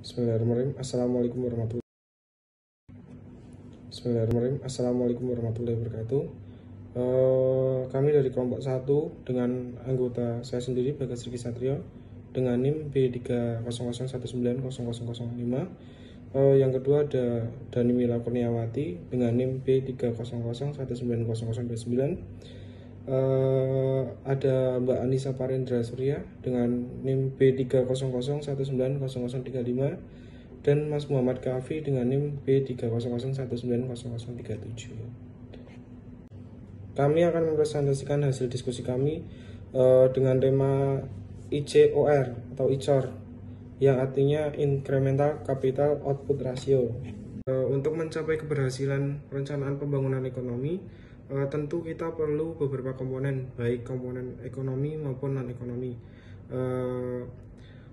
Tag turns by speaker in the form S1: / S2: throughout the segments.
S1: Bismillahirrahmanirrahim. Assalamualaikum warahmatullahi wabarakatuh. Kami dari kelompok 1 dengan anggota saya sendiri Bagas Riki Satrio dengan NIM B300190005. Yang kedua ada Dani Mila Kurniawati dengan NIM B300190029. Ada Mbak Anissa Parendra Surya dengan NIM B300190035 dan Mas Muhammad Kafi dengan NIM B300190037. Kami akan mempresentasikan hasil diskusi kami dengan tema ICOR atau ICOR yang artinya Incremental Capital Output Ratio. Untuk mencapai keberhasilan perencanaan pembangunan ekonomi, tentu kita perlu beberapa komponen, baik komponen ekonomi maupun non-ekonomi.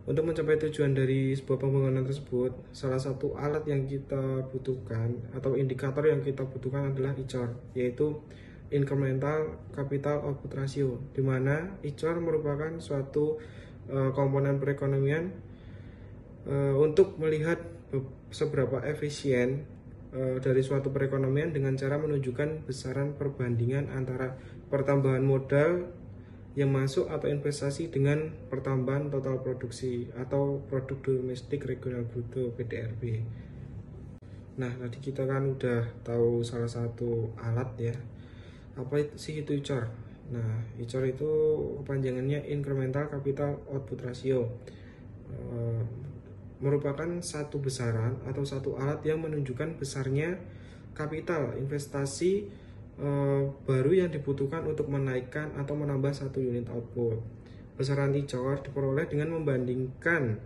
S1: Untuk mencapai tujuan dari sebuah pembangunan tersebut, salah satu alat yang kita butuhkan atau indikator yang kita butuhkan adalah ICOR, yaitu Incremental Capital Output Ratio, di mana ICOR merupakan suatu komponen perekonomian untuk melihat seberapa efisien dari suatu perekonomian dengan cara menunjukkan besaran perbandingan antara pertambahan modal yang masuk atau investasi dengan pertambahan total produksi atau produk domestik regional bruto PDRB. Nah, tadi kita kan udah tahu salah satu alat ya. Apa sih itu ICOR? Nah, ICOR itu kepanjangannya Incremental Capital Output Ratio. Merupakan satu besaran atau satu alat yang menunjukkan besarnya kapital investasi baru yang dibutuhkan untuk menaikkan atau menambah satu unit output. Besaran ICOR diperoleh dengan membandingkan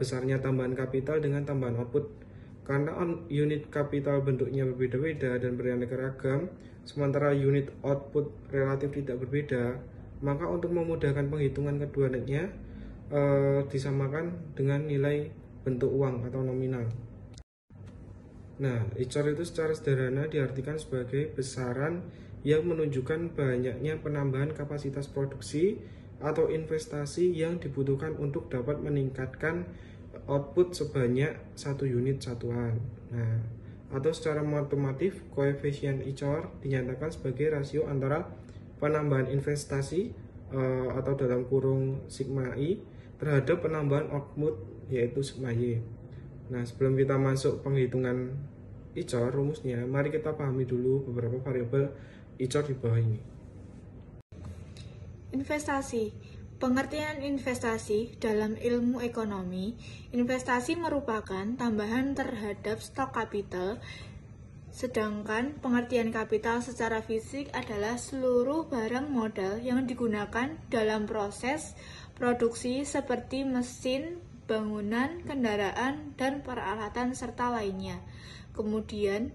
S1: besarnya tambahan kapital dengan tambahan output. Karena unit kapital bentuknya berbeda-beda dan beraneka ragam, sementara unit output relatif tidak berbeda, maka untuk memudahkan penghitungan keduanya disamakan dengan nilai bentuk uang atau nominal. Nah, ICOR itu secara sederhana diartikan sebagai besaran yang menunjukkan banyaknya penambahan kapasitas produksi atau investasi yang dibutuhkan untuk dapat meningkatkan output sebanyak satu unit satuan. Nah, atau secara matematif, koefisien ICOR dinyatakan sebagai rasio antara penambahan investasi atau dalam kurung sigma I terhadap penambahan output yaitu sigma Y. Nah, sebelum kita masuk penghitungan ICOR rumusnya, mari kita pahami dulu beberapa variabel ICOR di bawah ini.
S2: Investasi. Pengertian investasi dalam ilmu ekonomi, investasi merupakan tambahan terhadap stok kapital, sedangkan pengertian kapital secara fisik adalah seluruh barang modal yang digunakan dalam proses produksi seperti mesin, bangunan, kendaraan, dan peralatan serta lainnya. Kemudian,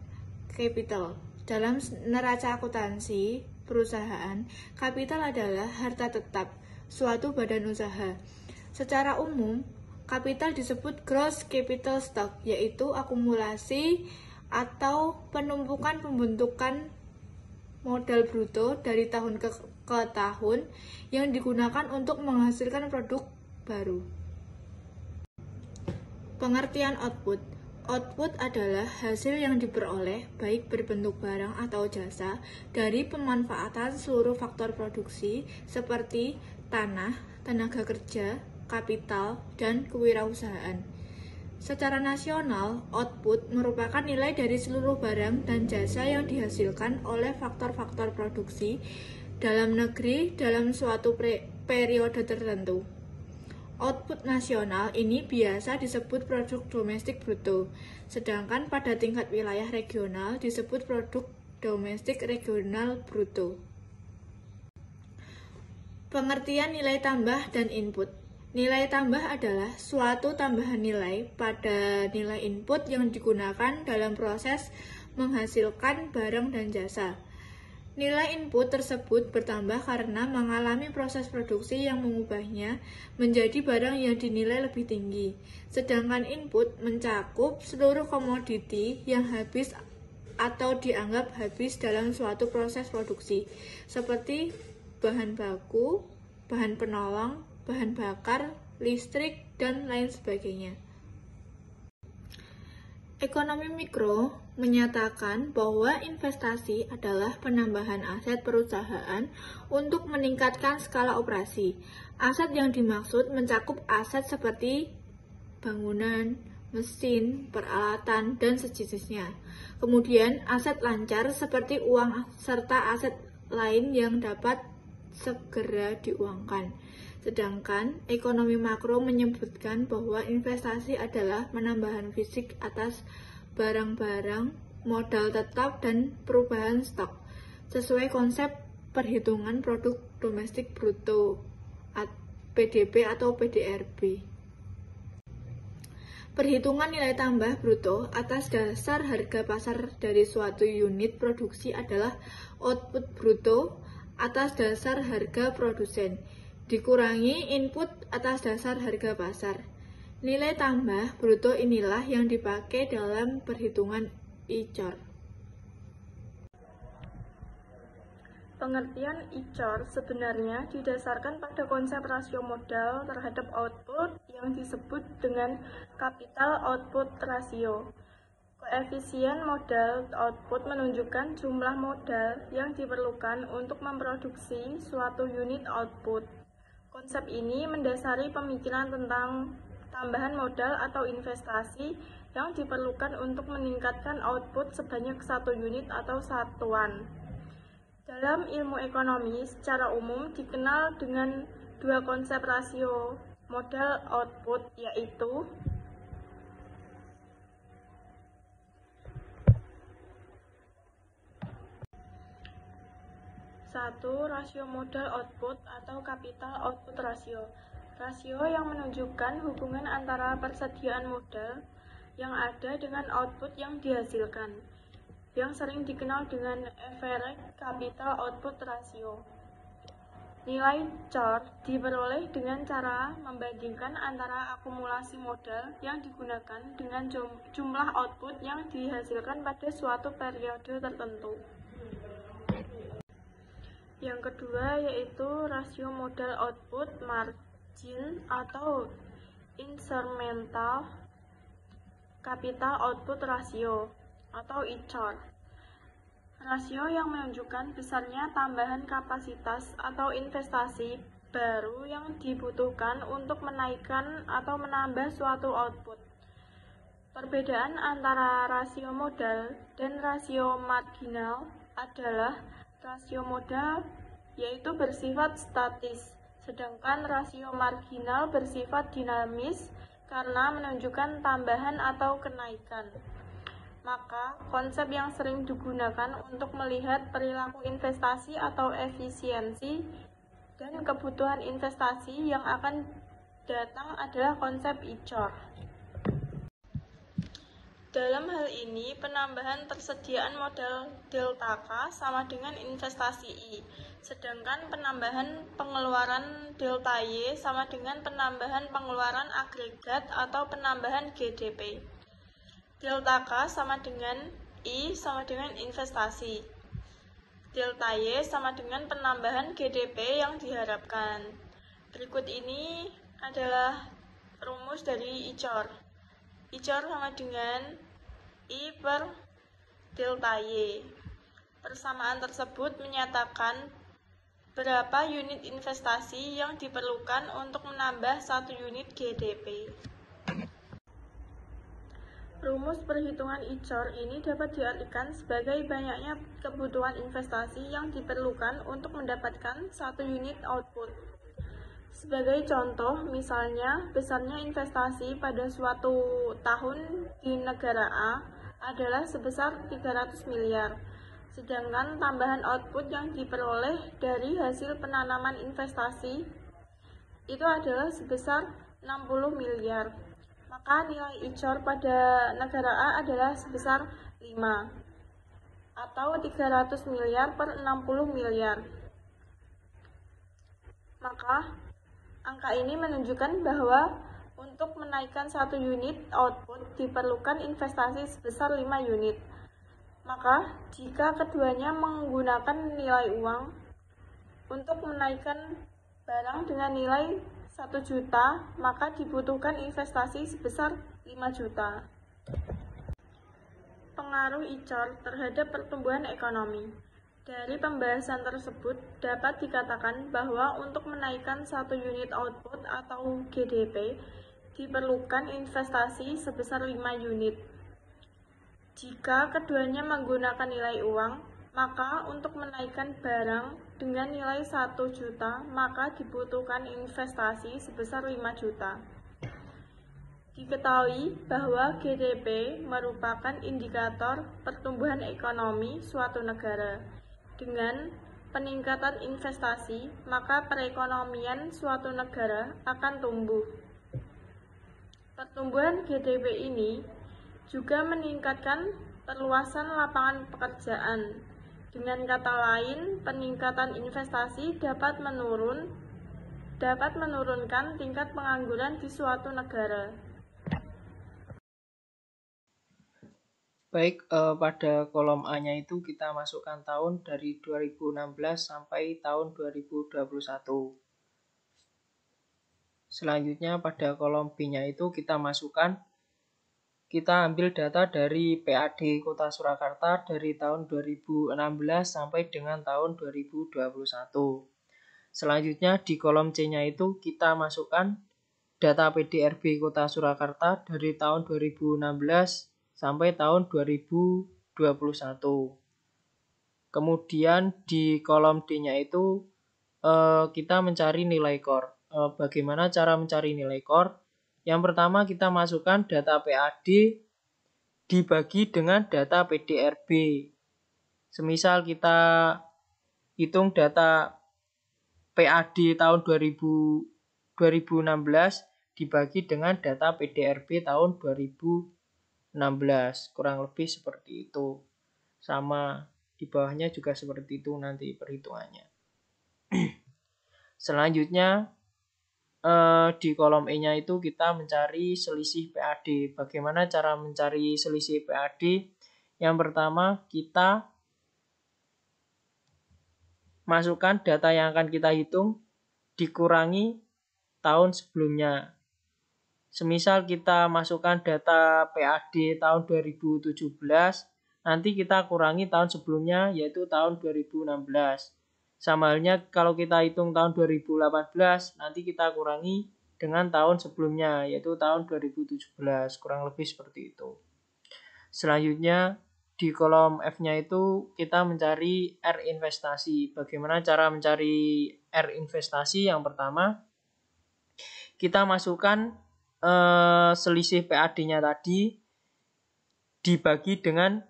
S2: capital. Dalam neraca akuntansi perusahaan, kapital adalah harta tetap suatu badan usaha. Secara umum, kapital disebut gross capital stock, yaitu akumulasi atau penumpukan pembentukan modal bruto dari tahun ke tahun yang digunakan untuk menghasilkan produk baru. Pengertian output. Output adalah hasil yang diperoleh baik berbentuk barang atau jasa dari pemanfaatan seluruh faktor produksi seperti tanah, tenaga kerja, kapital, dan kewirausahaan. Secara nasional, output merupakan nilai dari seluruh barang dan jasa yang dihasilkan oleh faktor-faktor produksi dalam negeri dalam suatu periode tertentu. Output nasional ini biasa disebut produk domestik bruto, sedangkan pada tingkat wilayah regional disebut produk domestik regional bruto. Pengertian nilai tambah dan input. Nilai tambah adalah suatu tambahan nilai pada nilai input yang digunakan dalam proses menghasilkan barang dan jasa. Nilai input tersebut bertambah karena mengalami proses produksi yang mengubahnya menjadi barang yang dinilai lebih tinggi. Sedangkan input mencakup seluruh komoditi yang habis atau dianggap habis dalam suatu proses produksi, seperti bahan baku, bahan penolong, bahan bakar, listrik, dan lain sebagainya. Ekonomi mikro menyatakan bahwa investasi adalah penambahan aset perusahaan untuk meningkatkan skala operasi. Aset yang dimaksud mencakup aset seperti bangunan, mesin, peralatan, dan sejenisnya. Kemudian aset lancar seperti uang serta aset lain yang dapat segera diuangkan. Sedangkan ekonomi makro menyebutkan bahwa investasi adalah penambahan fisik atas barang-barang, modal tetap, dan perubahan stok, sesuai konsep perhitungan produk domestik bruto (PDB atau PDRB). Perhitungan nilai tambah bruto atas dasar harga pasar dari suatu unit produksi adalah output bruto atas dasar harga produsen, dikurangi input atas dasar harga pasar. Nilai tambah bruto inilah yang dipakai dalam perhitungan ICOR.
S3: Pengertian ICOR sebenarnya didasarkan pada konsep rasio modal terhadap output yang disebut dengan capital output ratio. Koefisien modal output menunjukkan jumlah modal yang diperlukan untuk memproduksi suatu unit output. Konsep ini mendasari pemikiran tentang tambahan modal atau investasi yang diperlukan untuk meningkatkan output sebanyak satu unit atau satuan. Dalam ilmu ekonomi, secara umum dikenal dengan dua konsep rasio modal output, yaitu satu, rasio modal output atau capital output ratio. Rasio yang menunjukkan hubungan antara persediaan modal yang ada dengan output yang dihasilkan, yang sering dikenal dengan average capital output ratio. Nilai COR diperoleh dengan cara membandingkan antara akumulasi modal yang digunakan dengan jumlah output yang dihasilkan pada suatu periode tertentu. Yang kedua yaitu rasio modal output margin atau instrumental capital output ratio atau ICOR. Rasio yang menunjukkan besarnya tambahan kapasitas atau investasi baru yang dibutuhkan untuk menaikkan atau menambah suatu output. Perbedaan antara rasio modal dan rasio marginal adalah rasio modal yaitu bersifat statis, sedangkan rasio marginal bersifat dinamis karena menunjukkan tambahan atau kenaikan. Maka, konsep yang sering digunakan untuk melihat perilaku investasi atau efisiensi dan kebutuhan investasi yang akan datang adalah konsep ICOR. Dalam hal ini, penambahan persediaan modal delta K sama dengan investasi I, sedangkan penambahan pengeluaran delta Y sama dengan penambahan pengeluaran agregat atau penambahan GDP. Delta K sama dengan I sama dengan investasi. Delta Y sama dengan penambahan GDP yang diharapkan. Berikut ini adalah rumus dari ICOR. ICOR sama dengan I per delta Y. Persamaan tersebut menyatakan berapa unit investasi yang diperlukan untuk menambah satu unit GDP. Rumus perhitungan ICOR ini dapat diartikan sebagai banyaknya kebutuhan investasi yang diperlukan untuk mendapatkan satu unit output. Sebagai contoh, misalnya besarnya investasi pada suatu tahun di negara A adalah sebesar 300 miliar, sedangkan tambahan output yang diperoleh dari hasil penanaman investasi itu adalah sebesar 60 miliar. Maka nilai ICOR pada negara A adalah sebesar 5 atau 300 miliar per 60 miliar. Maka angka ini menunjukkan bahwa untuk menaikkan satu unit output diperlukan investasi sebesar 5 unit. Maka jika keduanya menggunakan nilai uang untuk menaikkan barang dengan nilai 1 juta, maka dibutuhkan investasi sebesar 5 juta. pengaruh ICOR terhadap pertumbuhan ekonomi. Dari pembahasan tersebut, dapat dikatakan bahwa untuk menaikkan satu unit output atau GDP, diperlukan investasi sebesar 5 unit. Jika keduanya menggunakan nilai uang, maka untuk menaikkan barang dengan nilai 1 juta, maka dibutuhkan investasi sebesar 5 juta. Diketahui bahwa GDP merupakan indikator pertumbuhan ekonomi suatu negara. Dengan peningkatan investasi, maka perekonomian suatu negara akan tumbuh. Pertumbuhan GDP ini juga meningkatkan perluasan lapangan pekerjaan. Dengan kata lain, peningkatan investasi dapat menurunkan tingkat pengangguran di suatu negara.
S4: Baik, pada kolom A-nya itu kita masukkan tahun dari 2016 sampai tahun 2021. Selanjutnya pada kolom B-nya itu kita ambil data dari PAD Kota Surakarta dari tahun 2016 sampai dengan tahun 2021. Selanjutnya di kolom C-nya itu kita masukkan data PDRB Kota Surakarta dari tahun 2016 sampai tahun 2021. Kemudian di kolom D-nya itu kita mencari nilai core. Bagaimana cara mencari nilai core? Yang pertama kita masukkan data PAD dibagi dengan data PDRB. Semisal kita hitung data PAD tahun 2016 dibagi dengan data PDRB tahun 2016. Kurang lebih seperti itu. Sama di bawahnya juga seperti itu nanti perhitungannya. Selanjutnya di kolom E-nya itu kita mencari selisih PAD. Bagaimana cara mencari selisih PAD? Yang pertama kita masukkan data yang akan kita hitung dikurangi tahun sebelumnya. Semisal kita masukkan data PAD tahun 2017, nanti kita kurangi tahun sebelumnya yaitu tahun 2016. Sama halnya kalau kita hitung tahun 2018, nanti kita kurangi dengan tahun sebelumnya yaitu tahun 2017. Kurang lebih seperti itu. Selanjutnya di kolom F-nya itu kita mencari R investasi. Bagaimana cara mencari R investasi? Yang pertama, kita masukkan selisih PAD-nya tadi dibagi dengan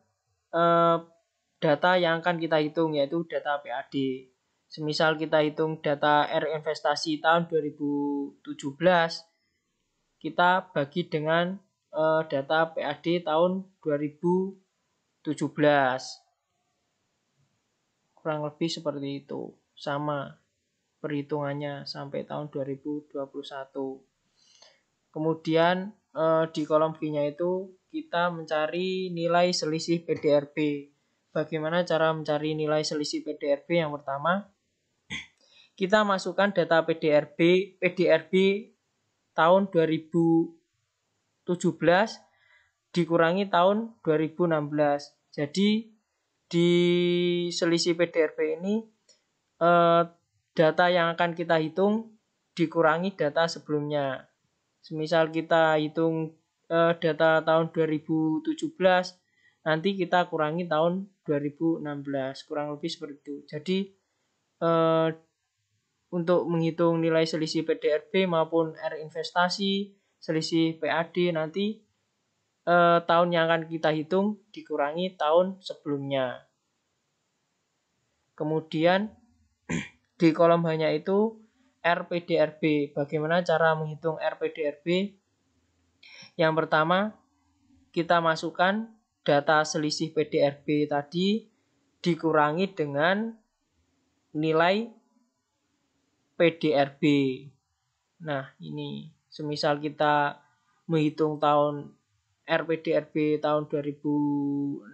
S4: data yang akan kita hitung, yaitu data PAD. Semisal kita hitung data R investasi tahun 2017, kita bagi dengan data PAD tahun 2017. Kurang lebih seperti itu. Sama perhitungannya sampai tahun 2021. Kemudian di kolom G-nya itu kita mencari nilai selisih PDRB. Bagaimana cara mencari nilai selisih PDRB? Yang pertama, kita masukkan data PDRB tahun 2017 dikurangi tahun 2016. Jadi di selisih PDRB ini data yang akan kita hitung dikurangi data sebelumnya. Semisal kita hitung data tahun 2017, nanti kita kurangi tahun 2016. Kurang lebih seperti itu. Jadi untuk menghitung nilai selisih PDRB maupun R investasi, selisih PAD nanti tahun yang akan kita hitung dikurangi tahun sebelumnya. Kemudian di kolom H-nya itu RPDRB. Bagaimana cara menghitung RPDRB? Yang pertama, kita masukkan data selisih PDRB tadi dikurangi dengan nilai PDRB. Nah, ini semisal kita menghitung tahun RPDRB tahun 2016,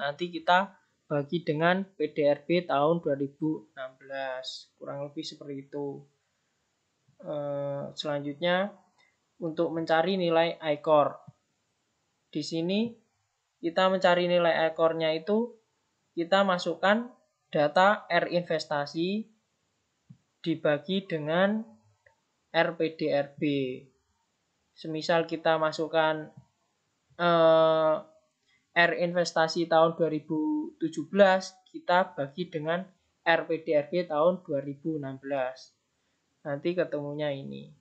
S4: nanti kita bagi dengan PDRB tahun 2016. Kurang lebih seperti itu. Selanjutnya untuk mencari nilai ICOR. Di sini kita mencari nilai ICOR-nya itu kita masukkan data R investasi dibagi dengan R PDRB. Semisal kita masukkan R investasi tahun 2017, kita bagi dengan R PDRB tahun 2016. Nanti ketemunya ini.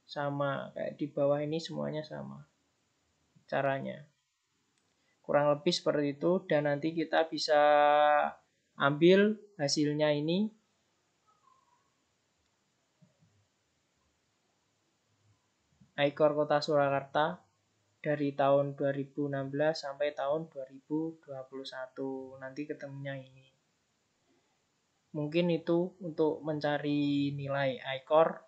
S4: Sama kayak di bawah ini, semuanya sama caranya. Kurang lebih seperti itu, dan nanti kita bisa ambil hasilnya ini. ICOR Kota Surakarta dari tahun 2016 sampai tahun 2021. Nanti ketemunya ini. Mungkin itu untuk mencari nilai ICOR.